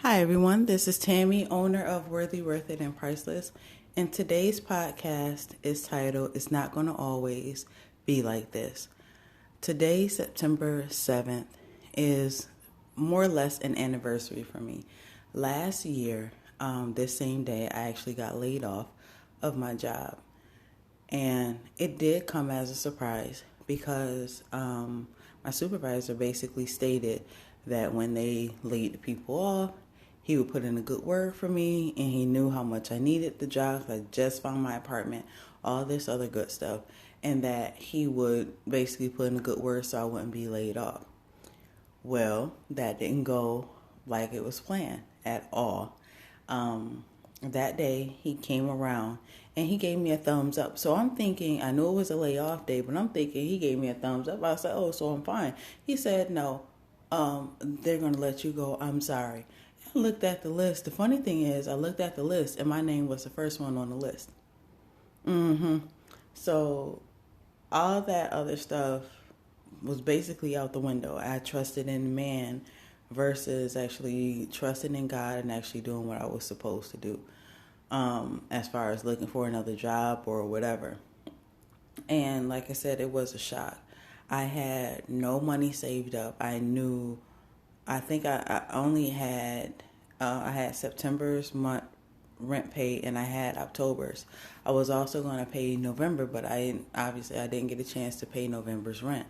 Hi, everyone. This is Tammy, owner of Worthyworthitpriceless, and today's podcast is titled It's Not Gonna Always Be Like This. Today, September 7th, is more or less an anniversary for me. Last year, this same day, I actually got laid off of my job. And it did come as a surprise because my supervisor basically stated that when they laid the people off, he would put in a good word for me, and he knew how much I needed the job. I just found my apartment, all this other good stuff, and that he would basically put in a good word so I wouldn't be laid off. Well, that didn't go like it was planned at all. That day, he came around and he gave me a thumbs up. So I'm thinking, I knew it was a layoff day, but I'm thinking he gave me a thumbs up. I said, oh, so I'm fine. He said, no, they're going to let you go. I'm sorry. I looked at the list. The funny thing is, I looked at the list and my name was the first one on the list. So all that other stuff was basically out the window. I trusted in man versus actually trusting in God and actually doing what I was supposed to do, as far as looking for another job or whatever. And like I said, it was a shock. I had no money saved up. I think I only had, I had September's month rent paid and I had October's. I was also going to pay November, but I didn't get a chance to pay November's rent.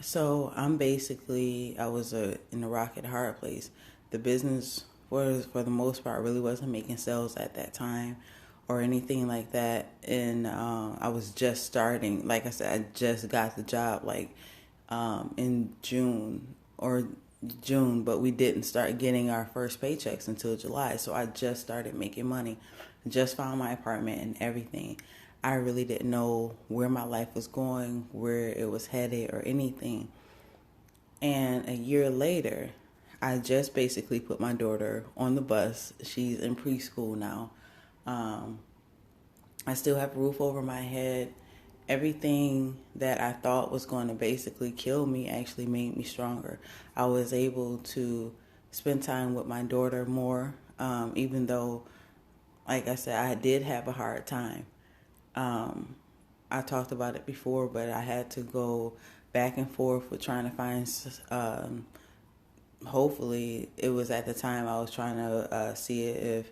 So I was in a rock and a hard place. The business was, for the most part, really wasn't making sales at that time or anything like that. And I was just starting. Like I said, I just got the job in June, but we didn't start getting our first paychecks until July. So I just started making money, just found my apartment and everything. I really didn't know where my life was going, where it was headed, or anything. And a year later, I just basically put my daughter on the bus. She's in preschool now. I still have a roof over my head. Everything that I thought was going to basically kill me actually made me stronger. I was able to spend time with my daughter more, even though, like I said, I did have a hard time. I talked about it before, but I had to go back and forth with trying to find, hopefully, it was at the time I was trying to see if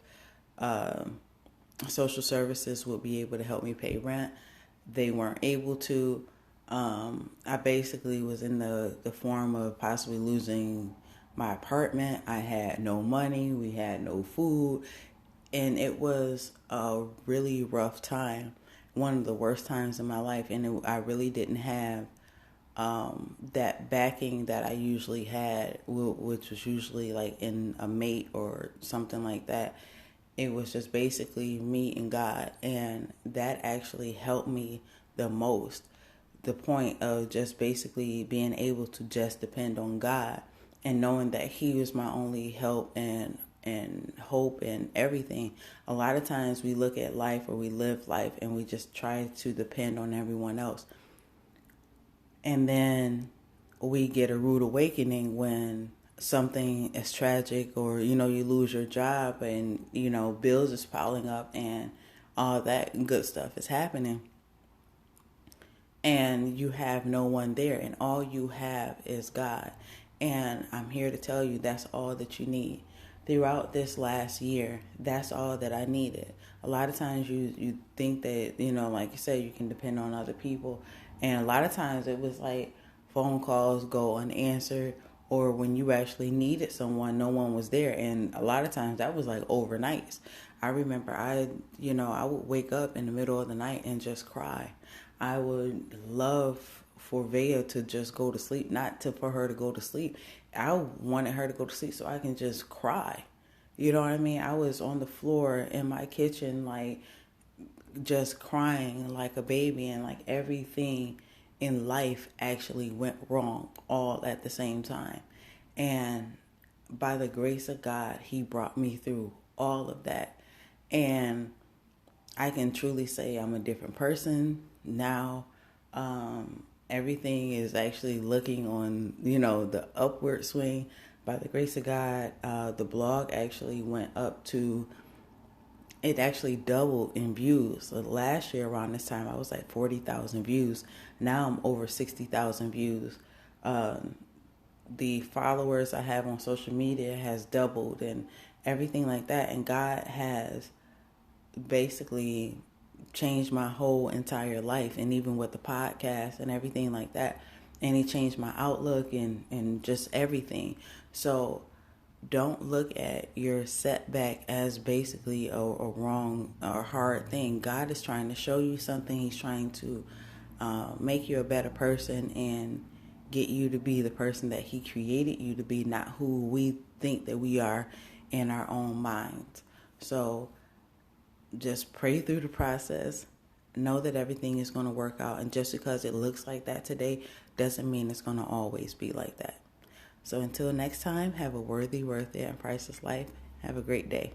social services would be able to help me pay rent. They weren't able to. I basically was in the form of possibly losing my apartment. I had no money. We had no food. And it was a really rough time. One of the worst times in my life. And I really didn't have that backing that I usually had, which was usually like in a mate or something like that. It was just basically me and God, and that actually helped me the most. The point of just basically being able to just depend on God and knowing that He was my only help and hope and everything. A lot of times we look at life or we live life and we just try to depend on everyone else. And then we get a rude awakening when something is tragic or, you lose your job and, bills is piling up and all that good stuff is happening. And you have no one there and all you have is God. And I'm here to tell you that's all that you need. Throughout this last year, that's all that I needed. A lot of times you think that, like you said, you can depend on other people. And a lot of times it was like phone calls go unanswered, or when you actually needed someone, no one was there. And a lot of times that was like overnights. I remember I would wake up in the middle of the night and just cry. I would love for Vea to just go to sleep, for her to go to sleep. I wanted her to go to sleep so I can just cry. You know what I mean? I was on the floor in my kitchen, like just crying like a baby, and like everything in life actually went wrong all at the same time. And by the grace of God, He brought me through all of that. And I can truly say I'm a different person now. Everything is actually looking on, the upward swing. By the grace of God, the blog actually went up to, it actually doubled in views. So last year around this time, I was like 40,000 views. Now I'm over 60,000 views. The followers I have on social media has doubled and everything like that. And God has basically changed my whole entire life, and even with the podcast and everything like that. And he changed my outlook and just everything. So don't look at your setback as basically a wrong or hard thing. God is trying to show you something. He's trying to make you a better person and get you to be the person that he created you to be, not who we think that we are in our own minds. So just pray through the process. Know that everything is going to work out. And just because it looks like that today doesn't mean it's going to always be like that. So until next time, have a worthy, worth it, and priceless life. Have a great day.